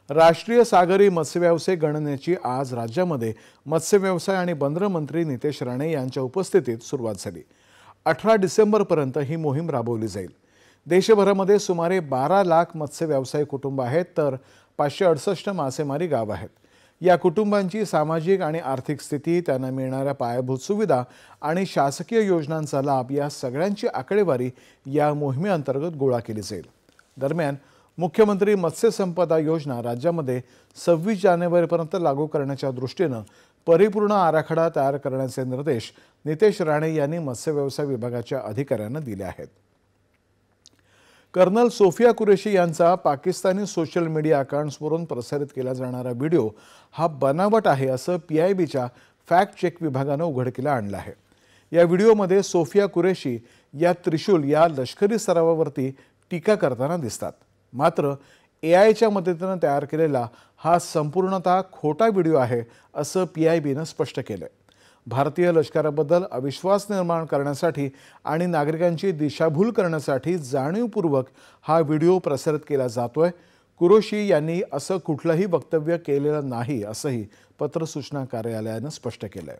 राष्ट्रीय सागरी मत्स्यव्यवसाय गणनेची आज राज्यामध्ये मत्स्य व्यवसाय आणि बंदर मंत्री नितेश राणे यांच्या उपस्थितीत सुरुवात झाली। 18 डिसेंबरपर्यंत ही मोहीम राबवली जाईल। देशभरामध्ये सुमारे 12 लाख मत्स्य व्यवसाय कुटुंब आहेत, तर 568 मासेमारी गाव आहेत। या कुटुंबांची सामाजिक आणि आर्थिक स्थिती, त्यांना मिळणाऱ्या पायाभूत सुविधा आणि शासकीय योजनांचा लाभ या सगळ्यांची आकडेवारी या मोहिमेअंतर्गत गोळा केली जाईल। दरम्यान मुख्यमंत्री मत्स्य संपदा योजना राज्यामध्ये 26 जानेवारीपर्यंत लागू करण्याच्या दृष्टीने परिपूर्ण आराखडा तयार करण्याचे निर्देश नितेश राणे यांनी मत्स्य व्यवसाय विभागाच्या अधिकाऱ्यांना दिले आहेत। कर्नल सोफिया कुरेशी यांचा पाकिस्तानी सोशल मीडिया अकाउंट्सवरून प्रसारित केला जाणारा व्हिडिओ हा बनावट आहे असं PIBच्या फॅक्ट चेक विभागाने उघडकीला आणलं आहे। या व्हिडिओमध्ये सोफिया कुरेशी या त्रिशूल या लष्करी सरावावरती टीका करताना दिसतात। मात्र AIच्या मदतीने तयार केलेला हा संपूर्णतः खोटा व्हिडिओ आहे असं PIBने स्पष्ट केलंय। भारतीय लष्कराबद्दल अविश्वास निर्माण करण्यासाठी आणि नागरिकांची दिशाभूल करण्यासाठी जाणीवपूर्वक हा व्हिडिओ प्रसारित केला जातोय। कुरेशी यांनी असं कुठलंही वक्तव्य केलेलं नाही असंही पत्र सूचना कार्यालयाने स्पष्ट केलंय।